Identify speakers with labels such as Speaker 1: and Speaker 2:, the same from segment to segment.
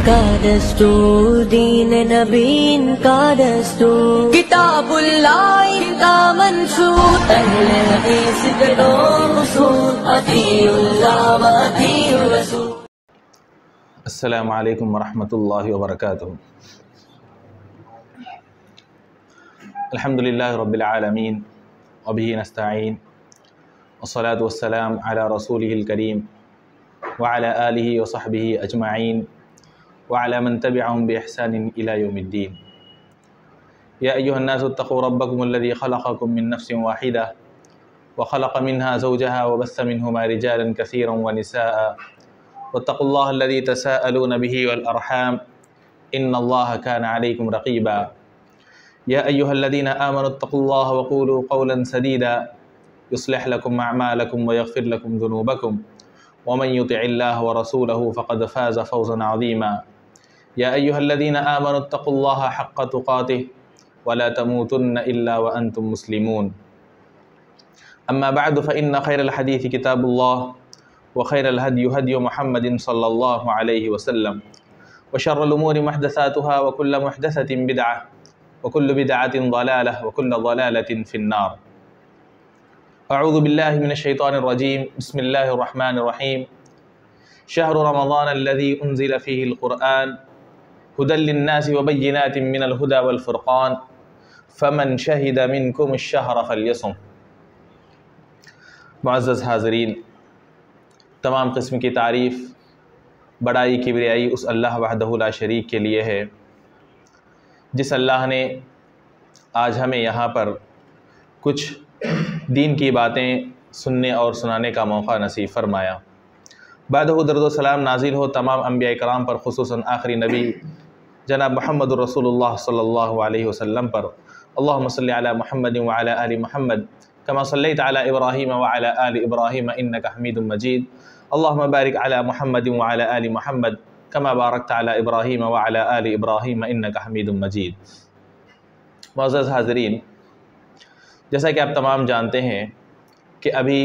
Speaker 1: का दस्तूर, दीन नबीन का दस्तूर, किताबुल्लाह का मंसूर, अहले हदीस के दो उसूल, अतीउल्लाह व अतीउर रसूल।
Speaker 2: अस्सलामु अलैकुम वरहमतुल्लाहि वबरकातुहू। अल्हम्दुलिल्लाहि रब्बिल आलमीन व बिही नस्तईन वस्सलातु वस्सलाम अला रसूलिहिल करीम व अला आलिहि व सहबिहि अजमईन व अला मन तबिअहुम बि इहसानिन इला यौमिद्दीन। या अय्युहन्नासु इत्तक़ू रब्बकुमुल्लज़ी ख़लक़कुम मिन नफ्सिन वाहिदा व ख़लक़ मिन्हा ज़ौजहा व बस्स मिन्हुमा रिजालन कसीरन व निसाअ वत्तक़ुल्लाह अल्लज़ी तसाअलून बिही वल अरहाम इन्नल्लाह कान अलैकुम रक़ीबा। या अय्युहल्लज़ीना आमनु इत्तक़ुल्लाह व क़ूलू क़ौलन सदीदा युस्लिह लकुम अअमालकुम व यग़फ़िर लकुम ज़ुनूबकुम व मन युतिइल्लाह व रसूलहु फ़क़द फ़ाज़ फ़ौज़न अज़ीमा। या अय्युहल्लज़ीना आमनु इत्तक़ुल्लाह हक़्क़ तुक़ातिह व ला तमूतुन्न इल्ला व अंतुम मुस्लिमून। अम्मा बअद फ़इन्न ख़ैरल हदीस किताबुल्लाह व ख़ैरल हदयि हदयु मुहम्मदिन सल्लल्लाहु अलैहि वसल्लम व शर्रल उमूरि मुहदसातुहा व कुल्लु मुहदसतिन बिदअह व कुल्लु बिदअतिन ज़लालह व कुल्लु ज़लालतिन फ़िन्नार। अऊज़ु बिल्लाहि मिनश शैतानिर रजीम। बिस्मिल्लाहिर रहमानिर रहीम। शहरु रमज़ान अल्लज़ी उन्ज़िल फ़ीहिल क़ुरआन हुदल लिन्नासि व बय्यिनातिन मिनल हुदा वल फ़ुरक़ान फ़मन शहिद मिनकुमुश शहर फ़ल्यसुम। मुअज़्ज़ज़ हाज़रीन, तमाम किस्म की तारीफ़, बड़ाई, किबरियाई उस अल्लाह वहदहु ला शरीक के लिए है, जिस अल्लाह ने आज हमें यहाँ पर कुछ दीन की बातें सुनने और सुनाने का मौका नसीब फरमाया। बादहु दर्द व सलाम नाजिल हो तमाम अंबिया कराम पर, खुसूसन आखिरी नबी जनाब मुहम्मदुर रसूलुल्लाह सल्लल्लाहु अलैहि वसल्लम पर। अल्लाहुम्मा सल्लि अला मुहम्मद व अला आलि मुहम्मद कमा सल्लैता अला इब्राहीम व अला आलि इब्राहीम इन्नका हमीदुम मजीद। अल्लाहुम्मा बारिक अला मुहम्मद व अला आलि मुहम्मद कमा बारकता अला इब्राहीम व अला आलि इब्राहीम इन्नका हमीदुम मजीद। मुअज़्ज़ज़ हाज़रीन, जैसा कि आप तमाम जानते हैं कि अभी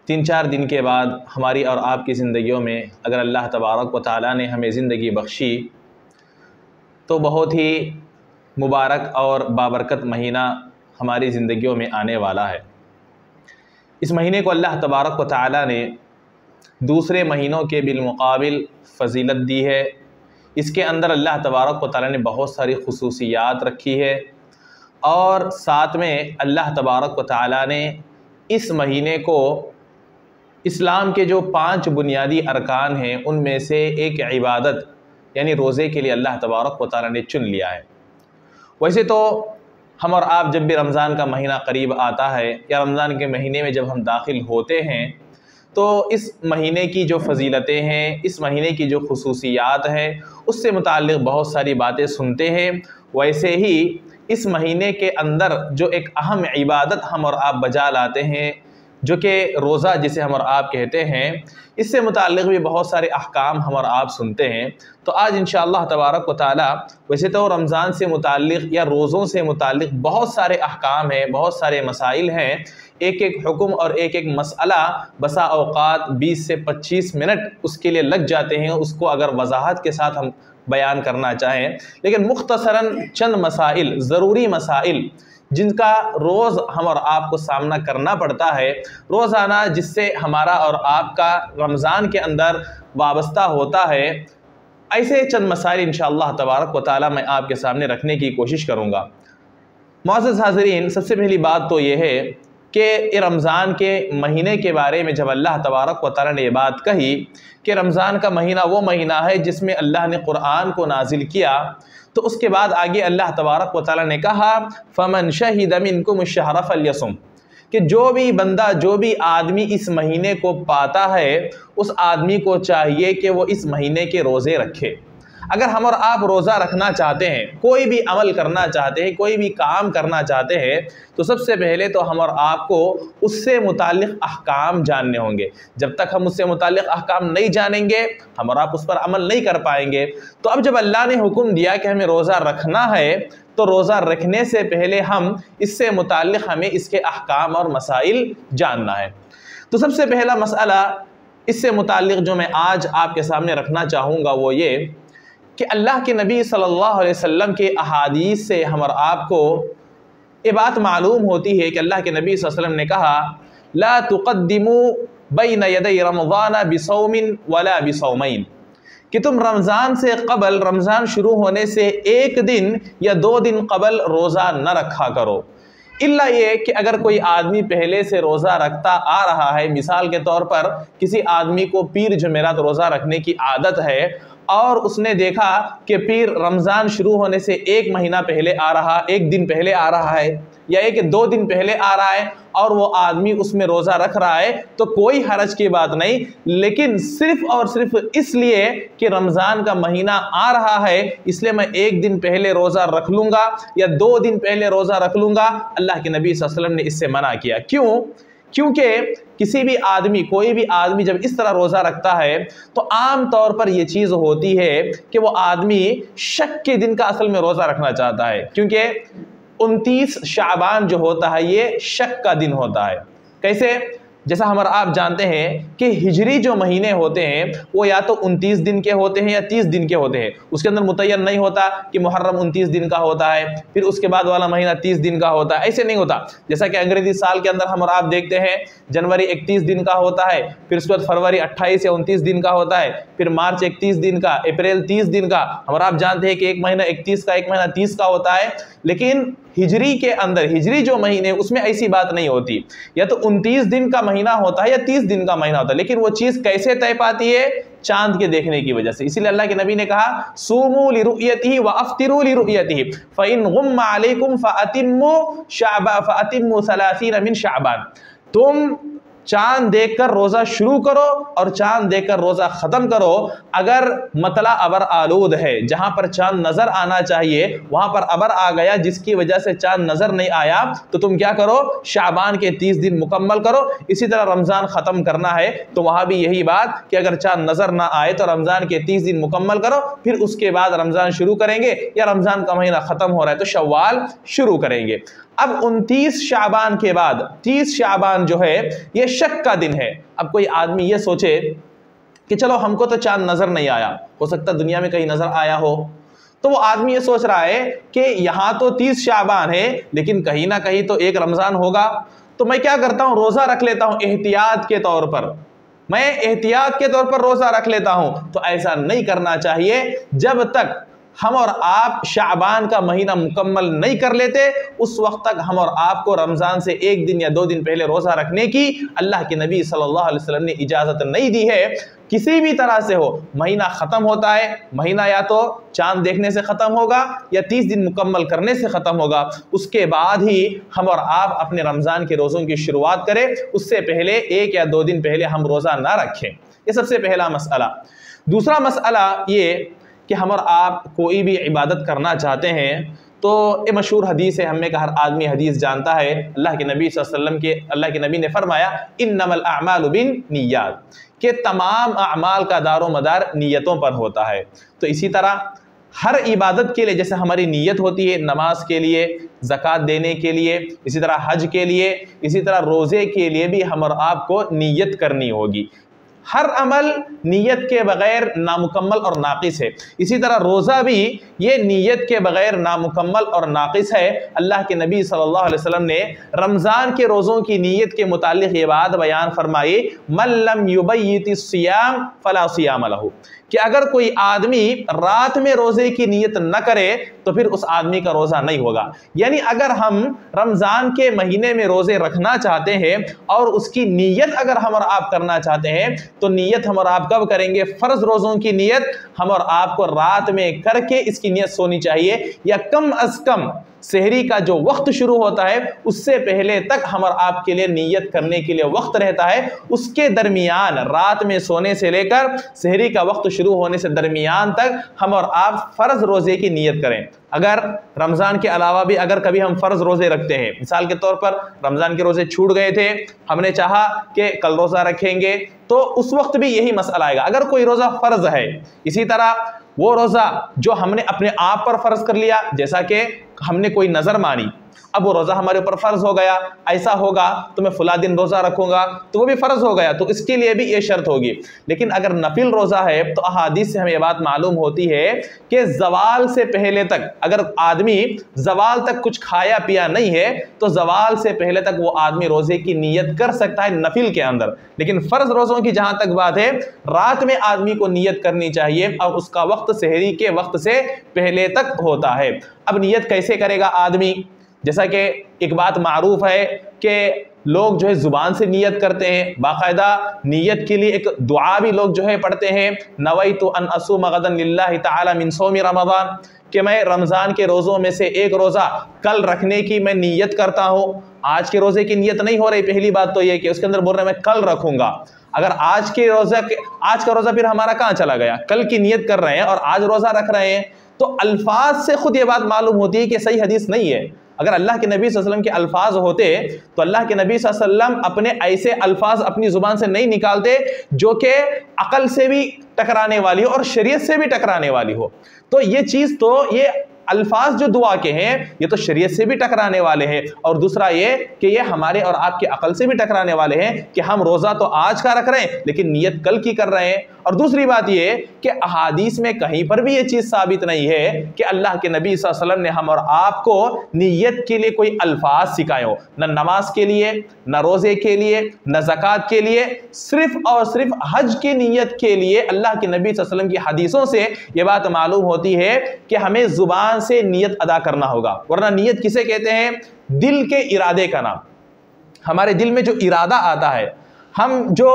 Speaker 2: 3-4 दिन के बाद हमारी और आपकी ज़िंदगियों में अगर अल्लाह तबारक व तआला ने हमें ज़िंदगी बख्शी तो बहुत ही मुबारक और बाबरकत महीना हमारी ज़िंदगियों में आने वाला है। इस महीने को अल्लाह तबारक व तआला ने दूसरे महीनों के बिलमुकाबिल फ़जीलत दी है। इसके अंदर अल्लाह तबारक व तआला ने बहुत सारी खुसूसियात रखी है और साथ में अल्लाह तबारक व तआला ने इस महीने को इस्लाम के जो 5 बुनियादी अरकान हैं उनमें से एक इबादत यानी रोज़े के लिए अल्लाह तबारक व तआला ने चुन लिया है। वैसे तो हम और आप जब भी रमज़ान का महीना करीब आता है या रमज़ान के महीने में जब हम दाखिल होते हैं तो इस महीने की जो फ़जीलतें हैं, इस महीने की जो खुसूसियात हैं, उससे मुताल्लिक़ बहुत सारी बातें सुनते हैं। वैसे ही इस महीने के अंदर जो एक अहम इबादत हम और आप बजा लाते हैं, जो कि रोज़ा जिसे हम और आप कहते हैं, इससे मुताल्लिक़ भी बहुत सारे अहकाम हम और आप सुनते हैं। तो आज इंशाअल्लाह तबारक व तआला वैसे तो रमज़ान से मुताल्लिक़ या रोज़ों से मुताल्लिक़ बहुत सारे अहकाम हैं, बहुत सारे मसाइल हैं। एक एक हुक्म और एक एक मसला बसा औक़ात 20 से 25 मिनट उसके लिए लग जाते हैं, उसको अगर वज़ाहत के साथ हम बयान करना चाहें। लेकिन मुख्तसरन चंद मसाइल, ज़रूरी मसाइल जिनका रोज़ हम और आपको सामना करना पड़ता है रोज़ाना, जिससे हमारा और आपका रमज़ान के अंदर वाबस्ता होता है, ऐसे चंद मसाइल इंशाअल्लाह तबारक व तआला मैं आपके सामने रखने की कोशिश करूँगा। मुअज़्ज़ज़ हाज़रीन, सबसे पहली बात तो ये है कि रमज़ान के महीने के बारे में जब अल्लाह तबारक व तआला ने ये बात कही कि रमज़ान का महीना वो महीना है जिसमें अल्लाह ने क़ुरआन को नाजिल किया, तो उसके बाद आगे अल्लाह तबारक व तआला ने कहा फ़मन शहिद मिनकुमुश शहर फ़ल्यसुम, कि जो भी बंदा, जो भी आदमी इस महीने को पाता है उस आदमी को चाहिए कि वो इस महीने के रोज़े रखे। अगर हम और आप रोज़ा रखना चाहते हैं, कोई भी अमल करना चाहते हैं, कोई भी काम करना चाहते हैं, तो सबसे पहले तो हम और आपको उससे मुताल्लिक़ अहकाम जानने होंगे। जब तक हम उससे मुताल्लिक़ अहकाम नहीं जानेंगे हम और आप उस पर अमल नहीं कर पाएंगे। तो अब जब अल्लाह ने हुक्म दिया कि हमें रोज़ा रखना है, तो रोज़ा रखने से पहले हम इससे मुताल्लिक़ हमें इसके अहकाम और मसाइल जानना है। तो सबसे पहला मसला इससे मुताल्लिक़ जो मैं आज आपके सामने रखना चाहूँगा वो ये कि अल्लाह के नबी सल्लल्लाहु अलैहि वसल्लम के अहादीस से हम और आपको ये बात मालूम होती है कि अल्लाह के नबी सल्लल्लाहु अलैहि वसल्लम ने कहा, ला तुक़द्दिमू बैन यदै रमज़ान बिसौमिन वला बिसौमैन, कि तुम रमज़ान से क़बल, रमज़ान शुरू होने से एक दिन या 2 दिन क़बल रोज़ा न रखा करो। इल्ला ये कि अगर कोई आदमी पहले से रोज़ा रखता आ रहा है, मिसाल के तौर पर किसी आदमी को पीर जुमेरात रोज़ा रखने की आदत है और उसने देखा कि पीर रमज़ान शुरू होने से 1 महीना पहले आ रहा, 1 दिन पहले आ रहा है या 1-2 दिन पहले आ रहा है और वो आदमी उसमें रोज़ा रख रहा है, तो कोई हरज की बात नहीं। लेकिन सिर्फ़ और सिर्फ इसलिए कि रमज़ान का महीना आ रहा है इसलिए मैं 1 दिन पहले रोज़ा रख लूँगा या 2 दिन पहले रोज़ा रख लूँगा, अल्लाह के नबी सल्लल्लाहु अलैहि वसल्लम ने इससे मना किया। क्यों? क्योंकि किसी भी आदमी, कोई भी आदमी जब इस तरह रोज़ा रखता है तो आम तौर पर यह चीज़ होती है कि वो आदमी शक के दिन का असल में रोज़ा रखना चाहता है, क्योंकि 29 शाबान जो होता है ये शक का दिन होता है। कैसे? जैसा हम और आप जानते हैं कि हिजरी जो महीने होते हैं वो या तो 29 दिन के होते हैं या 30 दिन के होते हैं। उसके अंदर मुतय्यन नहीं होता कि मुहर्रम 29 दिन का होता है, फिर उसके बाद वाला महीना 30 दिन का होता है, ऐसे नहीं होता। जैसा कि अंग्रेजी साल के अंदर हम और आप देखते हैं जनवरी 31 दिन का होता है, फिर उसके बाद फरवरी 28 या 29 दिन का होता है, फिर मार्च 31 दिन का, अप्रैल 30 दिन का। हम और आप जानते हैं कि एक महीना 31 का, एक महीना 30 का होता है। लेकिन हिजरी के अंदर, हिजरी जो महीने उसमें ऐसी बात नहीं होती, या तो 29 दिन का महीना होता है या 30 दिन का महीना होता है। लेकिन वो चीज़ कैसे तय पाती है? चांद के देखने की वजह से। इसीलिए अल्लाह के नबी ने कहा, सूमू लिरुयतिही व अफ्तिरू लिरुयतिही फ़इन गुम्मा अलैकुम फ़अतिम्मू 30 मिन शाबान। तुम चांद देखकर रोज़ा शुरू करो और चांद देखकर रोज़ा ख़त्म करो। अगर मतला अबर आलूद है, जहाँ पर चांद नज़र आना चाहिए वहाँ पर अबर आ गया जिसकी वजह से चांद नज़र नहीं आया, तो तुम क्या करो? शाबान के 30 दिन मुकम्मल करो। इसी तरह रमज़ान ख़त्म करना है तो वहाँ भी यही बात कि अगर चांद नज़र ना आए तो रमज़ान के 30 दिन मुकम्मल करो, फिर उसके बाद रमज़ान शुरू करेंगे, या रमज़ान का महीना ख़त्म हो रहा है तो शव्वाल शुरू करेंगे। अब 29 शाबान के बाद 30 शाबान जो है ये शक का दिन है। अब कोई आदमी ये सोचे कि चलो हमको तो चांद नज़र नहीं आया, हो सकता दुनिया में कहीं नज़र आया हो, तो वो आदमी ये सोच रहा है कि यहाँ तो 30 शाबान है लेकिन कहीं ना कहीं तो एक रमज़ान होगा, तो मैं क्या करता हूँ? रोज़ा रख लेता हूँ एहतियात के तौर पर, मैं एहतियात के तौर पर रोज़ा रख लेता हूँ। तो ऐसा नहीं करना चाहिए। जब तक हम और आप शाबान का महीना मुकम्मल नहीं कर लेते उस वक्त तक हम और आपको रमज़ान से 1 दिन या 2 दिन पहले रोज़ा रखने की अल्लाह के नबी सल्लल्लाहु अलैहि वसल्लम ने इजाज़त नहीं दी है। किसी भी तरह से हो, महीना ख़त्म होता है, महीना या तो चांद देखने से ख़त्म होगा या 30 दिन मुकम्मल करने से ख़त्म होगा, उसके बाद ही हम और आप अपने रमज़ान के रोज़ों की शुरुआत करें। उससे पहले 1 या 2 दिन पहले हम रोज़ा ना रखें। ये सबसे पहला मसला। दूसरा मसला ये कि हम और आप कोई भी इबादत करना चाहते हैं तो ये मशहूर हदीस है, हमें का हर आदमी हदीस जानता है। अल्लाह के नबी सल्लल्लाहु अलैहि वसल्लम के, अल्लाह के नबी ने फरमाया, इन्नमल अअमालु बिन्नियात, कि तमाम अमाल का दारो मदार नीयतों पर होता है। तो इसी तरह हर इबादत के लिए जैसे हमारी नीयत होती है नमाज के लिए, ज़कात देने के लिए, इसी तरह हज के लिए, इसी तरह रोज़े के लिए भी हम और आपको नीयत करनी होगी। हर अमल नीयत के बगैर नामुकम्मल और नाक़िस है। इसी तरह रोज़ा भी ये नीयत के बगैर नामुकम्मल और नाक़िस है। अल्लाह के नबी सल्लल्लाहु अलैहि वसल्लम ने रमज़ान के रोज़ों की नीयत के मुतालिक ये बात बयान फरमाई, मन लम युबय्यितिस सियाम फला सियाम लहू, कि अगर कोई आदमी रात में रोज़े की नीयत न करे तो फिर उस आदमी का रोज़ा नहीं होगा। यानी अगर हम रमज़ान के महीने में रोज़े रखना चाहते हैं और उसकी नीयत अगर हम और आप करना चाहते हैं तो नीयत हम और आप कब करेंगे? फ़र्ज़ रोज़ों की नीयत हम और आपको रात में करके इसकी नीयत सोनी चाहिए, या कम अज़ कम सहरी का जो वक्त शुरू होता है उससे पहले तक हम और आपके लिए नीयत करने के लिए वक्त रहता है। उसके दरमियान, रात में सोने से लेकर सहरी का वक्त शुरू होने से दरमियान तक हम और आप फ़र्ज़ रोज़े की नीयत करें। अगर रमज़ान के अलावा भी अगर कभी हम फ़र्ज़ रोज़े रखते हैं, मिसाल के तौर पर रमज़ान के रोज़े छूट गए थे, हमने चाहा कि कल रोज़ा रखेंगे, तो उस वक्त भी यही मसला आएगा। अगर कोई रोज़ा फ़र्ज़ है, इसी तरह वो रोज़ा जो हमने अपने आप पर फ़र्ज़ कर लिया, जैसा कि हमने कोई नज़र मानी अब वो रोज़ा हमारे ऊपर फ़र्ज़ हो गया, ऐसा होगा तो मैं फ़ुला दिन रोज़ा रखूँगा तो वो भी फ़र्ज़ हो गया, तो इसके लिए भी ये शर्त होगी। लेकिन अगर नफिल रोज़ा है तो अहादीस से हमें ये बात मालूम होती है कि ज़वाल से पहले तक अगर आदमी ज़वाल तक कुछ खाया पिया नहीं है तो ज़वाल से पहले तक वो आदमी रोज़े की नीयत कर सकता है नफिल के अंदर। लेकिन फ़र्ज़ रोज़ों की जहाँ तक बात है, रात में आदमी को नीयत करनी चाहिए और उसका वक्त सहरी के वक्त से पहले तक होता है। अब नीयत कैसे करेगा आदमी? जैसा कि एक बात मारूफ है कि लोग जो है ज़ुबान से नीयत करते हैं, बाकायदा नीयत के लिए एक दुआ भी लोग जो है पढ़ते हैं, नवैतु अन असूम गदन लिल्लाहि तआला मिन सौमी रमज़ान, कि मैं रमज़ान के रोज़ों में से एक रोज़ा कल रखने की मैं नीयत करता हूँ। आज के रोज़े की नीयत नहीं हो रही, पहली बात तो ये कि उसके अंदर बोल रहे हैं मैं कल रखूँगा। अगर आज का रोज़ा फिर हमारा कहाँ चला गया? कल की नीयत कर रहे हैं और आज रोज़ा रख रहे हैं, तो अल्फाज से खुद ये बात मालूम होती है कि सही हदीस नहीं है। अगर अल्लाह के नबी सल्लल्लाहु अलैहि वसल्लम के अल्फाज होते तो अल्लाह के नबी सल्लल्लाहु अलैहि वसल्लम अपने ऐसे अल्फाज अपनी ज़ुबान से नहीं निकालते जो कि अकल से भी टकराने वाली हो और शरीयत से भी टकराने वाली हो। तो ये चीज़, तो ये अल्फाज जो दुआ के हैं ये तो शरीयत से भी टकराने वाले हैं, और दूसरा ये कि ये हमारे और आपके अकल से भी टकराने वाले हैं कि हम रोज़ा तो आज का रख रहे हैं लेकिन नीयत कल की कर रहे हैं। और दूसरी बात ये कि अहादीस में कहीं पर भी ये चीज़ साबित नहीं है कि अल्लाह के नबी सल्लल्लाहु अलैहि वसल्लम ने हम और आपको नीयत के लिए कोई अल्फाज सिखाए हो, न नमाज के लिए, न रोज़े के लिए, न ज़कात के लिए, सिर्फ और सिर्फ हज की नीयत के लिए अल्लाह के नबी सल्लल्लाहु अलैहि वसल्लम की हदीसों से ये बात मालूम होती है कि हमें ज़ुबान से नीयत अदा करना होगा। वरना नीयत किसे कहते हैं? दिल के इरादे का नाम। हमारे दिल में जो इरादा आता है, हम जो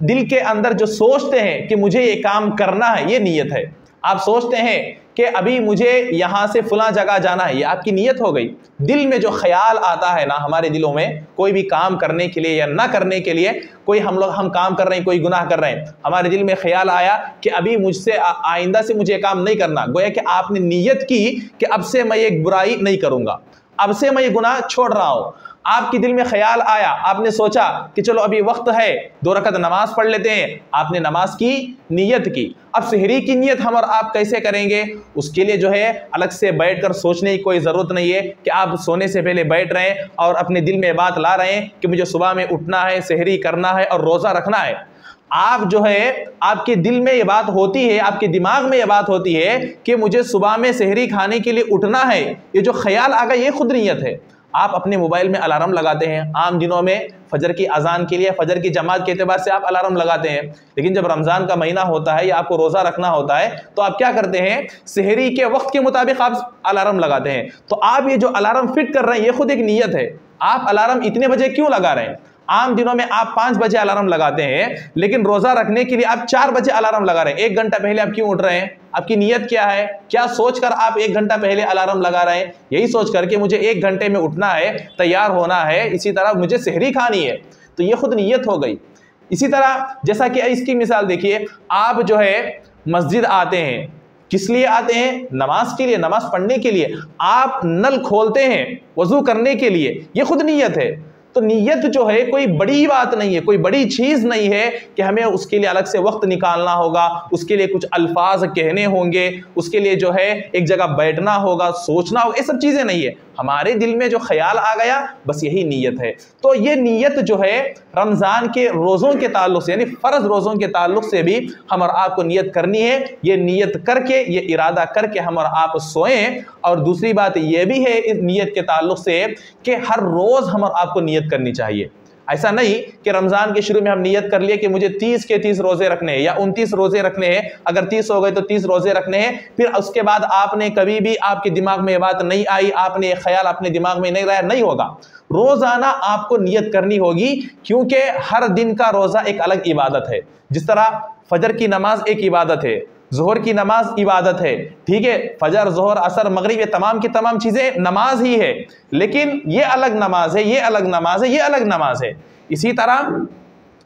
Speaker 2: दिल के अंदर जो सोचते हैं कि मुझे ये काम करना है, ये नीयत है। आप सोचते हैं कि अभी मुझे यहाँ से फलां जगह जाना है, ये आपकी नीयत हो गई। दिल में जो ख्याल आता है ना, हमारे दिलों में कोई भी काम करने के लिए या ना करने के लिए, कोई हम काम कर रहे हैं, कोई गुनाह कर रहे हैं, हमारे दिल में ख्याल आया कि अभी मुझसे आइंदा से मुझे काम नहीं करना, गोया कि आपने नीयत की कि अब से मैं ये बुराई नहीं करूँगा, अब से मैं ये गुनाह छोड़ रहा हूँ। आपके दिल में ख्याल आया, आपने सोचा कि चलो अभी वक्त है 2 रकात नमाज पढ़ लेते हैं, आपने नमाज की नीयत की। अब सहरी की नीयत हम और आप कैसे करेंगे? उसके लिए जो है अलग से बैठकर सोचने की कोई ज़रूरत नहीं है कि आप सोने से पहले बैठ रहे हैं और अपने दिल में बात ला रहे हैं कि मुझे सुबह में उठना है, सहरी करना है और रोज़ा रखना है। आप जो है, आपके दिल में ये बात होती है, आपके दिमाग में ये बात होती है कि मुझे सुबह में सहरी खाने के लिए उठना है, ये जो ख्याल आ गया ये खुद नीयत है। आप अपने मोबाइल में अलार्म लगाते हैं, आम दिनों में फजर की अजान के लिए, फजर की जमात के एतबार से आप अलार्म लगाते हैं, लेकिन जब रमज़ान का महीना होता है या आपको रोज़ा रखना होता है तो आप क्या करते हैं? सहरी के वक्त के मुताबिक आप अलार्म लगाते हैं। तो आप ये जो अलार्म फिट कर रहे हैं ये खुद एक नीयत है। आप अलार्म इतने बजे क्यों लगा रहे हैं? आम दिनों में आप 5 बजे अलार्म लगाते हैं, लेकिन रोज़ा रखने के लिए आप 4 बजे अलार्म लगा रहे हैं। 1 घंटा पहले आप क्यों उठ रहे हैं? आपकी नीयत क्या है? क्या सोचकर आप 1 घंटा पहले अलार्म लगा रहे हैं? यही सोचकर कि मुझे 1 घंटे में उठना है, तैयार होना है, इसी तरह मुझे सहरी खानी है, तो ये खुद नीयत हो गई। इसी तरह जैसा कि इसकी मिसाल देखिए, आप जो है मस्जिद आते हैं, किस लिए आते हैं? नमाज के लिए, नमाज पढ़ने के लिए। आप नल खोलते हैं वजू करने के लिए, ये खुद नीयत है। तो नीयत जो है कोई बड़ी बात नहीं है, कोई बड़ी चीज़ नहीं है कि हमें उसके लिए अलग से वक्त निकालना होगा, उसके लिए कुछ अल्फाज कहने होंगे, उसके लिए जो है एक जगह बैठना होगा, सोचना होगा, ये सब चीज़ें नहीं है। हमारे दिल में जो ख्याल आ गया बस यही नीयत है। तो ये नीयत जो है रमज़ान के रोज़ों के ताल्लुक़ से, यानी फ़र्ज़ रोज़ों के ताल्लुक़ से भी हम और आपको नीयत करनी है। ये नीयत करके, ये इरादा करके हम और आप सोएं। और दूसरी बात ये भी है इस नीयत के ताल्लुक़ से कि हर रोज़ हम और आपको नीयत करनी चाहिए। ऐसा नहीं कि रमज़ान के शुरू में हम नियत कर लिए कि मुझे 30 के 30 रोज़े रखने हैं या 29 रोज़े रखने हैं, अगर 30 हो गए तो 30 रोज़े रखने हैं। फिर उसके बाद आपने कभी भी, आपके दिमाग में ये बात नहीं आई, आपने ये ख्याल अपने दिमाग में नहीं लाया, नहीं होगा। रोज़ाना आपको नियत करनी होगी, क्योंकि हर दिन का रोज़ा एक अलग इबादत है। जिस तरह फजर की नमाज एक इबादत है, ज़ोहर की नमाज इबादत है, ठीक है, फजर, ज़ोहर, असर, मगरिब, ये तमाम की तमाम चीज़ें नमाज ही है, लेकिन ये अलग नमाज है, ये अलग नमाज है, ये अलग नमाज है। इसी तरह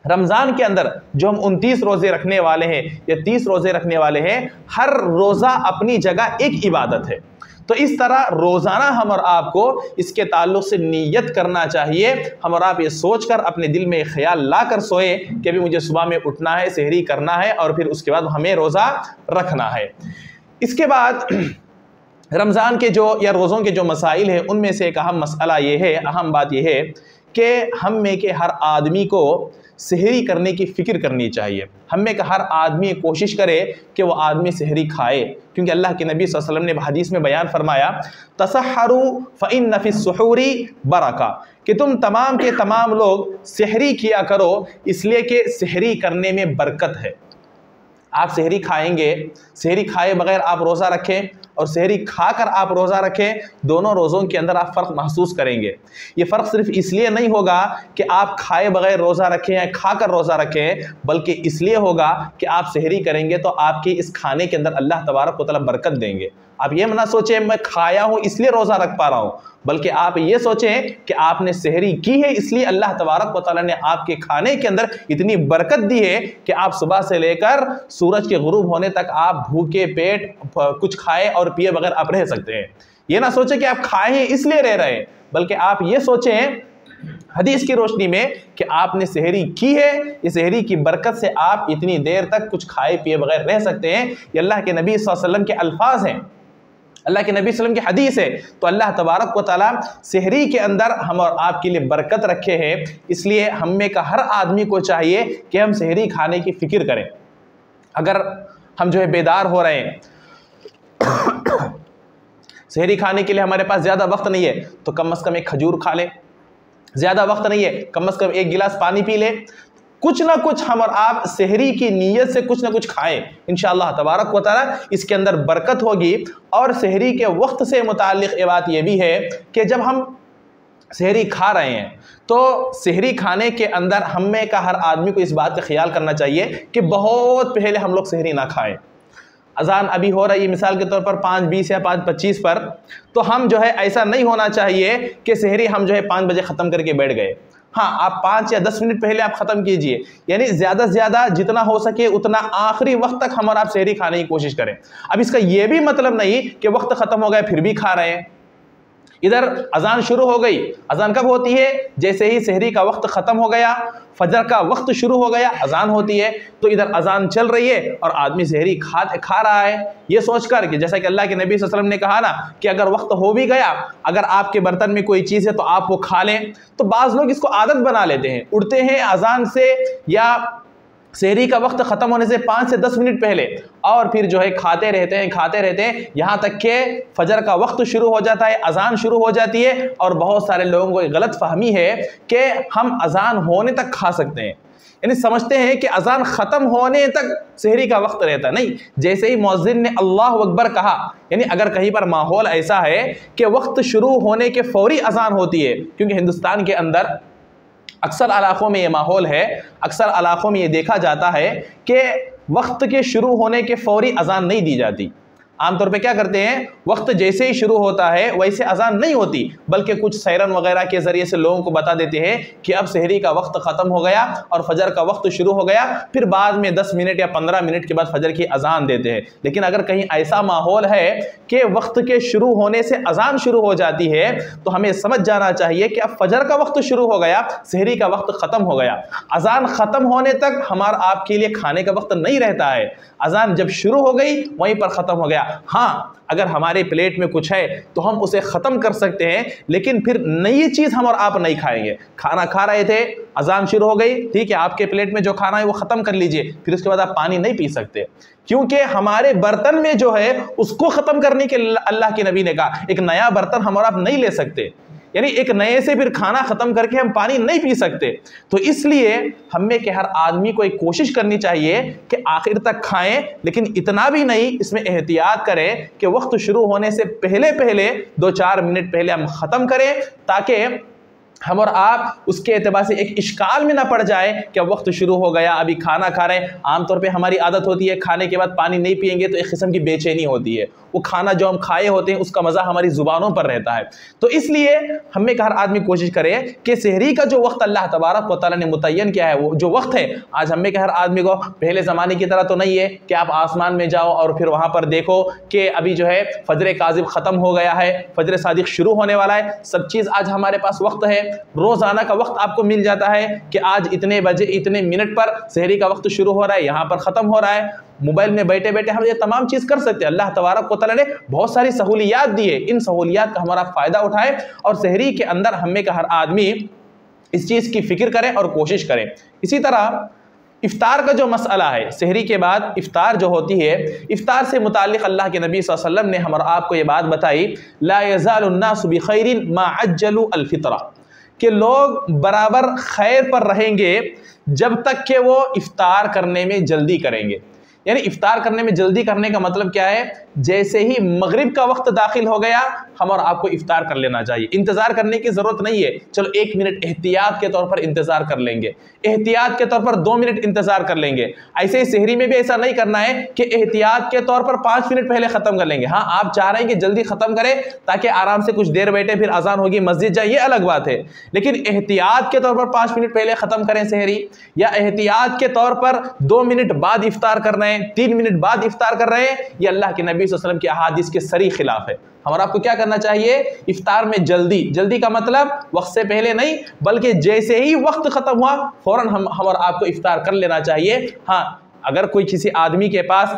Speaker 2: रमज़ान के अंदर जो हम 29 रोज़े रखने वाले हैं या 30 रोज़े रखने वाले हैं, हर रोज़ा अपनी जगह एक इबादत है। तो इस तरह रोज़ाना हम और आपको इसके ताल्लुक़ से नियत करना चाहिए। हम और आप ये सोचकर अपने दिल में ख्याल ला कर सोए कि अभी मुझे सुबह में उठना है, सहरी करना है और फिर उसके बाद हमें रोज़ा रखना है। इसके बाद रमज़ान के जो या रोज़ों के जो मसाइल हैं उनमें से एक अहम मसला ये है, अहम बात यह है कि हम में के हर आदमी को सहरी करने की फ़िक्र करनी चाहिए। हम में का हर आदमी कोशिश करे कि वो आदमी सहरी खाए, क्योंकि अल्लाह के नबी सल्लल्लाहु अलैहि वसल्लम ने हदीस में बयान फरमाया, तसहरू फ़इन्न फ़िस्सुहूरी बरका, कि तुम तमाम के तमाम लोग सहरी किया करो, इसलिए कि सहरी करने में बरकत है। आप सहरी खाएंगे, सहरी खाए बगैर आप रोज़ा रखें और सहरी खाकर आप रोज़ा रखें, दोनों रोज़ों के अंदर आप फ़र्क महसूस करेंगे। ये फ़र्क सिर्फ इसलिए नहीं होगा कि आप खाए बगैर रोज़ा रखें या खाकर रोज़ा रखें, बल्कि इसलिए होगा कि आप सहरी करेंगे तो आपकी इस खाने के अंदर अल्लाह तबारक व तआला बरकत देंगे। आप ये ना सोचें मैं खाया हूँ इसलिए रोज़ा रख पा रहा हूँ, बल्कि आप ये सोचें कि आपने सहरी की है इसलिए अल्लाह तबारक व तआला ने आपके खाने के अंदर इतनी बरकत दी है कि आप सुबह से लेकर सूरज के गुरूब होने तक आप भूखे पेट कुछ खाए और पिए बगैर आप रह सकते हैं। ये ना सोचें कि आप खाए हैं इसलिए रह रहे हैं, बल्कि आप ये सोचें हदीस की रोशनी में कि आपने सहरी की है, इस सहरी की बरकत से आप इतनी देर तक कुछ खाए पिए बगैर रह सकते हैं। ये अल्लाह के नबी सल्लल्लाहु अलैहि वसल्लम के अल्फाज हैं, अल्लाह के नबी सल्लल्लाहु अलैहि वसल्लम की हदीस है। तो अल्लाह तबारक व तआला सहरी के अंदर हम और आपके लिए बरकत रखे हैं, इसलिए हम में का हर आदमी को चाहिए कि हम सहरी खाने की फ़िक्र करें। अगर हम जो है बेदार हो रहे हैं, सहरी खाने के लिए हमारे पास ज़्यादा वक्त नहीं है तो कम से कम एक खजूर खा ले, ज़्यादा वक्त नहीं है कम से कम एक गिलास पानी पी ले, कुछ ना कुछ हम और आप सहरी की नीयत से कुछ ना कुछ खाएं, इंशाअल्लाह तबारक व तआला इसके अंदर बरकत होगी। और सहरी के वक्त से मुताल्लिक़ ये बात ये भी है कि जब हम सहरी खा रहे हैं तो सहरी खाने के अंदर हम में का हर आदमी को इस बात का ख्याल करना चाहिए कि बहुत पहले हम लोग सहरी ना खाएं। अजान अभी हो रही है मिसाल के तौर पर 5:20 या 5:25 पर, तो हम जो है ऐसा नहीं होना चाहिए कि सहरी हम जो है 5 बजे ख़त्म करके बैठ गए। हाँ, आप 5 या 10 मिनट पहले आप ख़त्म कीजिए, यानी ज़्यादा से ज़्यादा जितना हो सके उतना आखिरी वक्त तक हम और आप सहरी खाने की कोशिश करें। अब इसका ये भी मतलब नहीं कि वक्त ख़त्म हो गया फिर भी खा रहे हैं। इधर अजान शुरू हो गई, अजान कब होती है? जैसे ही सहरी का वक्त ख़त्म हो गया, फजर का वक्त शुरू हो गया, अजान होती है। तो इधर अजान चल रही है और आदमी सहरी खा रहा है, ये सोचकर कि जैसा कि अल्लाह के नबी सल्लल्लाहु अलैहि वसल्लम ने कहा ना कि अगर वक्त हो भी गया, अगर आपके बर्तन में कोई चीज़ है तो आप वो खा लें। तो बाज़ लोग इसको आदत बना लेते हैं, उठते हैं अजान से या सहरी का वक्त ख़त्म होने से 5 से 10 मिनट पहले और फिर जो है खाते रहते हैं यहाँ तक कि फजर का वक्त शुरू हो जाता है, अजान शुरू हो जाती है। और बहुत सारे लोगों को गलत फहमी है कि हम अजान होने तक खा सकते हैं, यानी समझते हैं कि अजान ख़त्म होने तक सहरी का वक्त रहता। नहीं, जैसे ही मुअज्जिन ने अल्लाहु अकबर कहा, यानी अगर कहीं पर माहौल ऐसा है कि वक्त शुरू होने के फौरी अजान होती है, क्योंकि हिंदुस्तान के अंदर अक्सर इलाक़ों में ये माहौल है, अक्सर इलाक़ों में ये देखा जाता है कि वक्त के शुरू होने के फौरी अजान नहीं दी जाती। आमतौर पे क्या करते हैं, वक्त जैसे ही शुरू होता है वैसे अजान नहीं होती, बल्कि कुछ सैरन वगैरह के ज़रिए से लोगों को बता देते हैं कि अब सहरी का वक्त ख़त्म हो गया और फजर का वक्त शुरू हो गया, फिर बाद में 10 मिनट या 15 मिनट के बाद फजर की अजान देते हैं। लेकिन अगर कहीं ऐसा माहौल है कि वक्त के शुरू होने से अजान शुरू हो जाती है तो हमें समझ जाना चाहिए कि अब फजर का वक्त शुरू हो गया, सहरी का वक्त ख़त्म हो गया। अजान ख़त्म होने तक हमारा आपके लिए खाने का वक्त नहीं रहता है, अजान जब शुरू हो गई वहीं पर ख़त्म हो गया। हाँ, अगर हमारे प्लेट में कुछ है तो हम उसे ख़त्म कर सकते हैं, लेकिन फिर नई चीज़ हम और आप नहीं खाएंगे। खाना खा रहे थे, अजान शुरू हो गई, ठीक है, आपके प्लेट में जो खाना है वो ख़त्म कर लीजिए, फिर उसके बाद आप पानी नहीं पी सकते, क्योंकि हमारे बर्तन में जो है उसको ख़त्म करने के अल्लाह के नबी ने कहा एक नया बर्तन हम और आप नहीं ले सकते, यानी एक नए से फिर खाना ख़त्म करके हम पानी नहीं पी सकते। तो इसलिए हमें कि हर आदमी को एक कोशिश करनी चाहिए कि आखिर तक खाएं, लेकिन इतना भी नहीं, इसमें एहतियात करें कि वक्त शुरू होने से पहले 2-4 मिनट पहले हम ख़त्म करें, ताकि हम और आप उसके एतबार से एक इश्काल में ना पड़ जाए कि वक्त शुरू हो गया, अभी खाना खा रहे हैं। आमतौर पे हमारी आदत होती है खाने के बाद पानी नहीं पिएंगे तो एक किस्म की बेचैनी होती है, वो खाना जो हम खाए होते हैं उसका मज़ा हमारी ज़ुबानों पर रहता है। तो इसलिए हमें हर आदमी कोशिश करे कि सहरी का जो वक्त अल्लाह तबारक व तआला ने मुतय्यन किया है, वो जो वक्त है, आज हमें हर आदमी को पहले ज़माने की तरह तो नहीं है कि आप आसमान में जाओ और फिर वहाँ पर देखो कि अभी जो है फजर काज़िब ख़त्म हो गया है, फजर सादिक शुरू होने वाला है। सब चीज़ आज हमारे पास वक्त है, रोज़ाना का वक्त आपको मिल जाता है कि आज इतने बजे इतने मिनट पर सहरी का वक्त शुरू हो रहा है, यहाँ पर ख़त्म हो रहा है। मोबाइल में बैठे बैठे हम ये तमाम चीज़ कर सकते हैं। अल्लाह तबारक व तआला ने बहुत सारी सहूलियात दी है, इन सहूलियात का हमारा फ़ायदा उठाएं और सहरी के अंदर हमें का हर आदमी इस चीज़ की फ़िक्र करें और कोशिश करें। इसी तरह इफ्तार का जो मसला है, सहरी के बाद इफ्तार जो होती है, इफ्तार से मुताल्लिक़ अल्लाह के नबी सल्लल्लाहु अलैहि वसल्लम ने हमारा आपको ये बात बताई, ला यज़ालुन्नासु बिखैरिन मा अज्जलु अल-फित्रा, कि लोग बराबर खैर पर रहेंगे जब तक कि वो इफ्तार करने में जल्दी करेंगे। यानी इफ्तार करने में जल्दी करने का मतलब क्या है, जैसे ही मगरिब का वक्त दाखिल हो गया हम और आपको इफ्तार कर लेना चाहिए। इंतज़ार करने की ज़रूरत नहीं है, चलो 1 मिनट एहतियात के तौर पर इंतज़ार कर लेंगे, एहतियात के तौर पर 2 मिनट इंतज़ार कर लेंगे। ऐसे ही सहरी में भी ऐसा नहीं करना है कि एहतियात के तौर पर 5 मिनट पहले ख़त्म कर लेंगे। हाँ, आप चाह रहे हैं कि जल्दी ख़त्म करें ताकि आराम से कुछ देर बैठे, फिर अजान होगी मस्जिद जाए, ये अलग बात है। लेकिन एहतियात के तौर पर 5 मिनट पहले ख़त्म करें सहरी, या एहतियात के तौर पर 2 मिनट बाद इफ्तार कर रहे हैं, 3 मिनट बाद इफ्तार कर रहे हैं, ये अल्लाह के नबी सल्लल्लाहु अलैहि वसल्लम की अहादीस के सरी खिलाफ है। हमारा आपको क्या करना चाहिए, इफ्तार में जल्दी, जल्दी का मतलब वक्त से पहले नहीं, बल्कि जैसे ही वक्त खत्म हुआ फौरन हम और आपको इफ्तार कर लेना चाहिए। हाँ, अगर कोई किसी आदमी के पास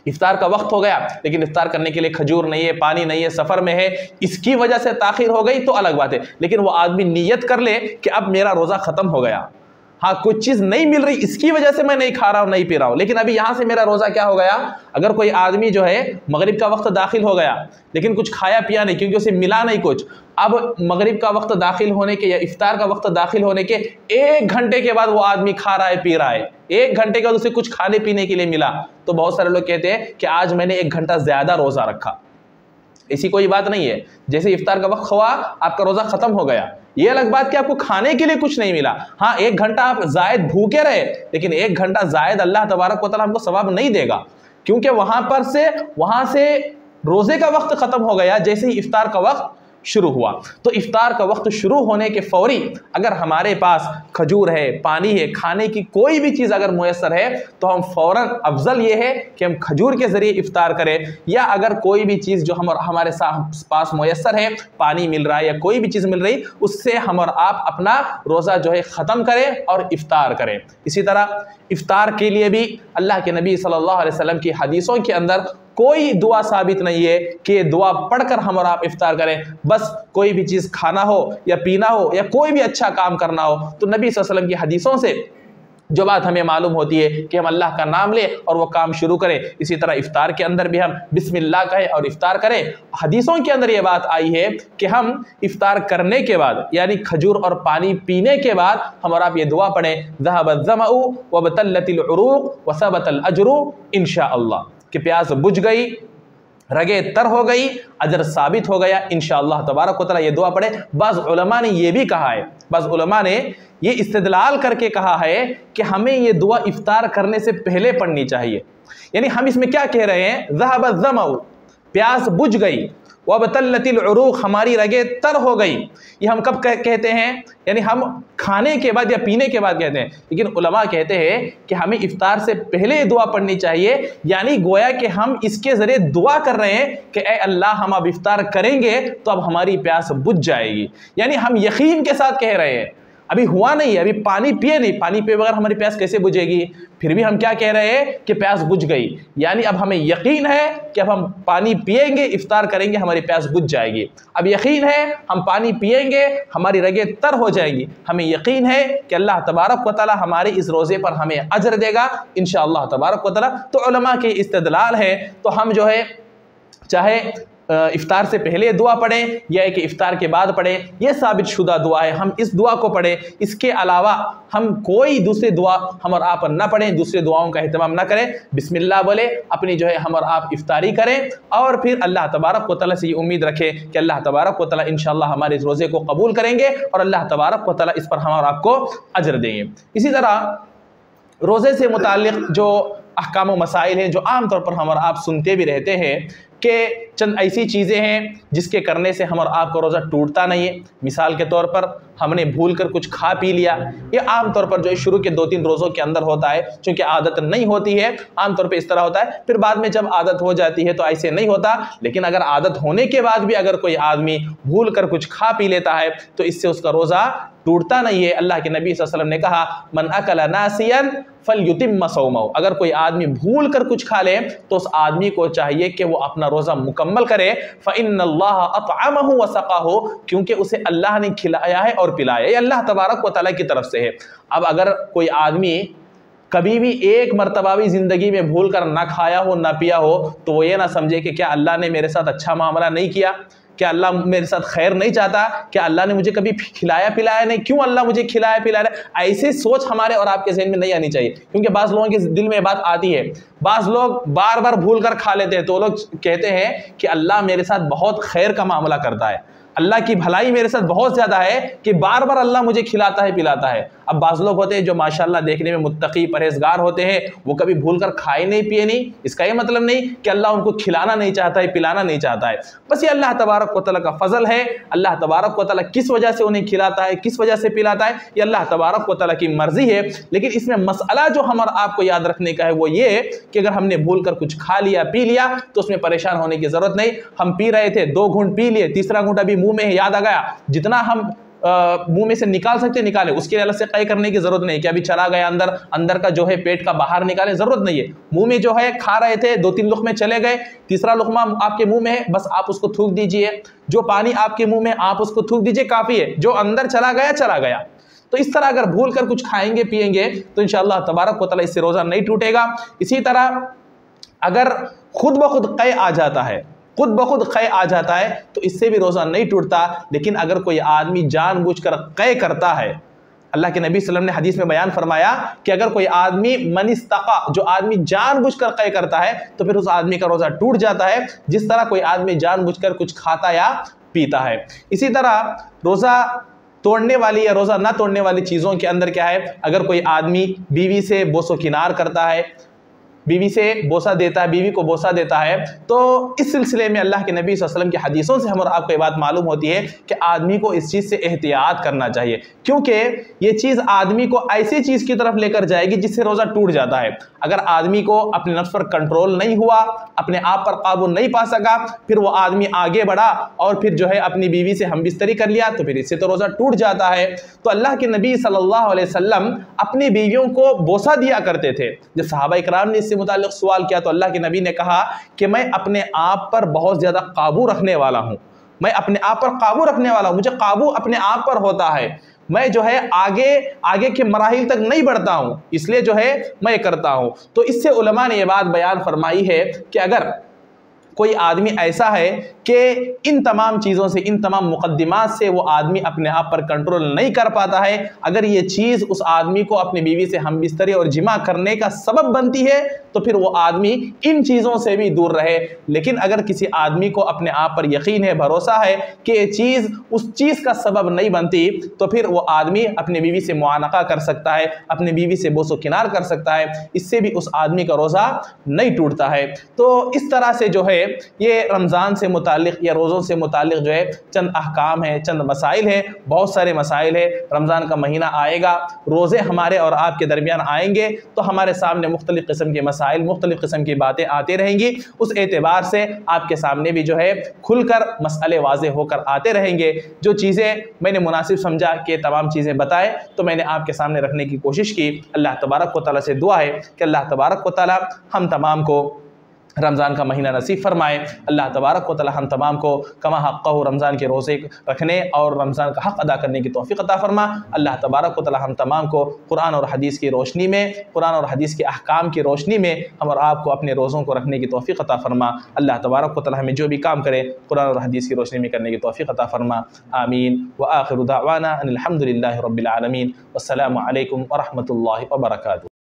Speaker 2: इफ्तार का वक्त हो गया लेकिन इफ्तार करने के लिए खजूर नहीं है, पानी नहीं है, सफ़र में है, इसकी वजह से ताखिर हो गई तो अलग बात है। लेकिन वो आदमी नियत कर ले कि अब मेरा रोज़ा ख़त्म हो गया, हाँ कुछ चीज़ नहीं मिल रही इसकी वजह से मैं नहीं खा रहा हूँ, नहीं पी रहा हूँ, लेकिन अभी यहाँ से मेरा रोज़ा क्या हो गया। अगर कोई आदमी जो है मगरिब का वक्त दाखिल हो गया लेकिन कुछ खाया पिया नहीं क्योंकि उसे मिला नहीं कुछ, अब मगरिब का वक्त दाखिल होने के या इफ्तार का वक्त दाखिल होने के 1 घंटे के बाद वो आदमी खा रहा है, पी रहा है, 1 घंटे के बाद उसे कुछ खाने पीने के लिए मिला, तो बहुत सारे लोग कहते हैं कि आज मैंने 1 घंटा ज़्यादा रोज़ा रखा। ऐसी कोई बात नहीं है, जैसे इफ्तार का वक्त हुआ आपका रोज़ा ख़त्म हो गया, ये अलग बात कि आपको खाने के लिए कुछ नहीं मिला। हाँ, 1 घंटा आप जायद भूखे रहे, लेकिन 1 घंटा जायद अल्लाह तबारक व तआला हमको सवाब नहीं देगा, क्योंकि वहाँ से रोज़े का वक्त ख़त्म हो गया जैसे ही इफ्तार का वक्त शुरू हुआ। तो इफ्तार का वक्त शुरू होने के फौरी अगर हमारे पास खजूर है, पानी है, खाने की कोई भी चीज़ अगर मुयस्सर है तो हम फ़ौरन, अफजल ये है कि हम खजूर के ज़रिए इफ्तार करें, या अगर कोई भी चीज़ जो हमारे पास मुयस्सर है, पानी मिल रहा है या कोई भी चीज़ मिल रही, उससे हम और आप अपना रोज़ा जो है ख़त्म करें और इफ्तार करें। इसी तरह इफ्तार के लिए भी अल्लाह के नबी सल्लल्लाहु अलैहि वसल्लम की हदीसों के अंदर कोई दुआ साबित नहीं है कि ये दुआ पढ़कर हम और आप इफ्तार करें। बस कोई भी चीज़ खाना हो या पीना हो या कोई भी अच्छा काम करना हो तो नबी सल्लल्लाहु अलैहि वसल्लम की हदीसों से जो बात हमें मालूम होती है कि हम अल्लाह का नाम लें और वो काम शुरू करें। इसी तरह इफ्तार के अंदर भी हम बिस्मिल्लाह कहें और इफ्तार करें। हदीसों के अंदर ये बात आई है कि हम इफ्तार करने के बाद यानी खजूर और पानी पीने के बाद हम और आप ये दुआ पढ़ें, ज़हबज़्ज़मउ वबतल्लतिल उरूक़ वसबतल अज्रु इंशाअल्लाह, कि प्यास बुझ गई, रगे तर हो गई, अजर साबित हो गया इंशाअल्लाह तबारक व तआला। ये दुआ पढ़े। बाज़ उलमा ने ये भी कहा है, बाज़ उलमा ने ये इस्तिदलाल करके कहा है कि हमें ये दुआ इफ्तार करने से पहले पढ़नी चाहिए। यानी हम इसमें क्या कह रहे हैं, ज़हबज़्ज़मउ प्यास बुझ गई, वबतल्लतिल उरूक़ हमारी रगे तर हो गई। ये हम कब कहते हैं, यानी हम खाने के बाद या पीने के बाद कहते हैं, लेकिन उलमा कहते हैं कि हमें इफ्तार से पहले दुआ पढ़नी चाहिए। यानी गोया कि हम इसके ज़रिए दुआ कर रहे हैं कि ए अल्लाह हम अब इफ्तार करेंगे तो अब हमारी प्यास बुझ जाएगी। यानी हम यकीन के साथ कह रहे हैं, अभी हुआ नहीं है, अभी पानी पिए नहीं, पानी पिए बगैर हमारी प्यास कैसे बुझेगी, फिर भी हम क्या कह रहे हैं कि प्यास बुझ गई। यानी अब हमें यकीन है कि अब हम पानी पिएंगे, इफ्तार करेंगे, हमारी प्यास बुझ जाएगी। अब यकीन है हम पानी पिएंगे, हमारी रगे तर हो जाएंगी। हमें यकीन है कि अल्लाह तबारक व तआला हमारे इस रोज़े पर हमें अजर देगा इंशाअल्लाह तबारक व तआला। तो उलमा के इस्तिदलाल है, तो हम जो है चाहे इफ्तार से पहले दुआ पढ़ें या कि इफ्तार के बाद पढ़ें, यह साबित शुदा दुआ है, हम इस दुआ को पढ़ें। इसके अलावा हम कोई दूसरी दुआ हम और आप ना पढ़ें, दूसरी दुआओं का एहतमाम ना करें, बिस्मिल्लाह बोले अपनी जो है हम और आप इफ्तारी करें और फिर अल्लाह तबारक व तआला से ये उम्मीद रखें कि अल्लाह तबारक व तआला इंशाअल्लाह हमारे इस रोज़े को कबूल करेंगे और अल्लाह तबारक व तआला इस पर हम और आपको अजर देंगे। इसी तरह रोज़े से मुताल्लिक़ जो अहकाम व मसाइल हैं जो आम तौर पर हम और आप सुनते भी रहते हैं कि चंद ऐसी चीज़ें हैं जिसके करने से हम और आपका रोज़ा टूटता नहीं है। मिसाल के तौर पर हमने भूल कर कुछ खा पी लिया, ये आम तौर पर जो है शुरू के 2-3 रोज़ों के अंदर होता है, क्योंकि आदत नहीं होती है, आमतौर पे इस तरह होता है। फिर बाद में जब आदत हो जाती है तो ऐसे नहीं होता। लेकिन अगर आदत होने के बाद भी अगर कोई आदमी भूल कर कुछ खा पी लेता है तो इससे उसका रोज़ा टूटता नहीं है। अल्लाह के नबी सल्लल्लाहु अलैहि वसल्लम ने कहा, मन अकला नासियन फलयुतिम्म सौमहु, अगर कोई आदमी भूल कर कुछ खा ले तो उस आदमी को चाहिए कि वो अपना रोज़ा मुकम्मल करे। फ़इन्नल्लाह अतअमहु व सक़ाहु, क्योंकि उसे अल्लाह ने खिलाया है और पिलाया है, ये अल्लाह तबारक व तआला की तरफ से है। अब अगर कोई आदमी कभी भी एक मरतबा भी ज़िंदगी में भूल कर ना खाया हो ना पिया हो तो वो ये ना समझे कि क्या अल्लाह ने मेरे साथ अच्छा मामला नहीं किया, क्या अल्लाह मेरे साथ खैर नहीं चाहता, क्या अल्लाह ने मुझे कभी खिलाया पिलाया नहीं, क्यों अल्लाह मुझे खिलाया पिलाया। ऐसी सोच हमारे और आपके ज़हन में नहीं आनी चाहिए, क्योंकि बाज़ लोगों के दिल में बात आती है, बाज़ लोग बार बार भूल कर खा लेते हैं तो लोग कहते हैं कि अल्लाह मेरे साथ बहुत खैर का मामला करता है, अल्लाह की भलाई मेरे साथ बहुत ज़्यादा है कि बार बार अल्लाह मुझे खिलाता है पिलाता है। अब बाज़ लोग होते हैं जो माशाल्लाह देखने में मुत्तकी परहेजगार होते हैं, वो कभी भूल कर खाए नहीं पिए नहीं, इसका ये मतलब नहीं कि अल्लाह उनको खिलाना नहीं चाहता है पिलाना नहीं चाहता है, बस ये अल्लाह तबारक व तआला का फ़ज़ल है। अल्लाह तबारक व तआला किस वजह से उन्हें खिलाता है, किस वजह से पिलाता है, ये अल्लाह तबारक व तआला की मर्ज़ी है। लेकिन इसमें मसला जो हम और आपको याद रखने का है वो ये कि अगर हमने भूल कर कुछ खा लिया पी लिया तो उसमें परेशान होने की ज़रूरत नहीं। हम पी रहे थे, 2 घूंट पी लिए, तीसरा घूंट अभी मुँह में याद आ गया, जितना हम मुंह में से निकाल सकते निकाले, उसके लिए अलग से कई करने की जरूरत नहीं कि अभी चला गया अंदर, अंदर का जो है पेट का बाहर निकाले, जरूरत नहीं है। मुंह में जो है खा रहे थे, 2-3 लुक़मे चले गए, तीसरा लुक़मा आपके मुंह में है, बस आप उसको थूक दीजिए, जो पानी आपके मुंह में आप उसको थूक दीजिए, काफ़ी है, जो अंदर चला गया चला गया। तो इस तरह अगर भूल कर कुछ खाएंगे पिएंगे तो इंशाअल्लाह तबारक व तआला इससे रोज़ा नहीं टूटेगा। इसी तरह अगर खुद ब खुद क़य आ जाता है, खुद ब खुद क़य आ जाता है तो इससे भी रोज़ा नहीं टूटता। लेकिन अगर कोई आदमी जानबूझकर क़य करता है, अल्लाह के नबी सल्लल्लाहु अलैहि वसल्लम ने हदीस में बयान फरमाया कि अगर कोई आदमी मनिस्तक़ा, जो आदमी जानबूझकर क़य करता है तो फिर उस आदमी का रोज़ा टूट जाता है, जिस तरह कोई आदमी जानबूझकर कुछ खाता या पीता है। इसी तरह रोज़ा तोड़ने वाली या रोज़ा ना तोड़ने वाली चीज़ों के अंदर क्या है, अगर कोई आदमी बीवी से बोसो किनार करता है, बीवी से बोसा देता है, बीवी को बोसा देता है, तो इस सिलसिले में अल्लाह के नबी सल्लल्लाहु अलैहि वसल्लम की हदीसों से हम और आपको ये बात मालूम होती है कि आदमी को इस चीज़ से एहतियात करना चाहिए, क्योंकि ये चीज़ आदमी को ऐसी चीज़ की तरफ लेकर जाएगी जिससे रोज़ा टूट जाता है। अगर आदमी को अपने नफ्स पर कंट्रोल नहीं हुआ, अपने आप पर काबू नहीं पा सका, फिर वो आदमी आगे बढ़ा और फिर जो है अपनी बीवी से हमबिस्तरी कर लिया तो फिर इससे तो रोज़ा टूट जाता है। तो अल्लाह के नबी सल्लल्लाहु अलैहि वसल्लम अपनी बीवियों को बोसा दिया करते थे। जब सहाबा इकराम ने इससे मुताल्लिक़ सवाल किया तो अल्लाह के नबी ने कहा कि मैं अपने आप पर बहुत ज़्यादा काबू रखने वाला हूँ, मैं अपने आप पर काबू रखने वाला हूँ, मुझे काबू अपने आप पर होता है, मैं जो है आगे के मराहिल तक नहीं बढ़ता हूँ, इसलिए जो है मैं करता हूँ। तो इससे उलमा ने ये बात बयान फरमाई है कि अगर कोई आदमी ऐसा है कि इन तमाम चीज़ों से, इन तमाम मुकद्दिमात से वो आदमी अपने आप पर कंट्रोल नहीं कर पाता है, अगर ये चीज़ उस आदमी को अपनी बीवी से हमबिस्तरी और जिमा करने का सबब बनती है तो फिर वो आदमी इन चीज़ों से भी दूर रहे। लेकिन अगर किसी आदमी को अपने आप पर यकीन है, भरोसा है कि ये चीज़ उस चीज़ का सबब नहीं बनती तो फिर वो आदमी अपनी बीवी से मुआनका कर सकता है, अपनी बीवी से बोसो किनार कर सकता है, इससे भी उस आदमी का रोज़ा नहीं टूटता है। तो इस तरह से जो है ये रमज़ान से मुतालिक या रोज़ों से मुतालिक जो है चंद अहकाम है, चंद मसाइल है, बहुत सारे मसाइल है। रमज़ान का महीना आएगा, रोज़े हमारे और आपके दरमियान आएंगे तो हमारे सामने मुख्तलिफ़ किस्म के मसाइल, मुख्तलिफ़ किस्म की बातें आती रहेंगी। उस एतबार से आपके सामने भी जो है खुलकर मसले वाज़े होकर आते रहेंगे। जो चीज़ें मैंने मुनासिब समझा कि तमाम चीज़ें बताएं तो मैंने आपके सामने रखने की कोशिश की। अल्लाह तबारक व तआला से दुआ है कि अल्लाह तबारक व तआला हम तमाम को रमज़ान का महीना नसीब फरमाए। अल्लाह तबारक व तआला हम तमाम को कमा हक़्क़हु रमज़ान के रोज़े रखने और रमज़ान का हक़ अदा करने की तौफ़ीक़ अता फ़रमा। अल्लाह तबारक व तआला हम तमाम को कुरान और हदीस की रोशनी में, कुरान और हदीस के अहकाम की रोशनी में हम और आपको अपने रोज़ों को रखने की तौफ़ीक़ अता फ़रमा। अल्लाह तबारक व तआला हमें जो भी काम करे कुरान और हदीस की रोशनी में करने की तौफ़ीक़ अता फ़रमा। आमीन व आखिरु दावाना अनिल हम्दुलिल्लाहि रब्बिल आलमीन। वस्सलामु अलैकुम व रहमतुल्लाहि व बरकातुहू।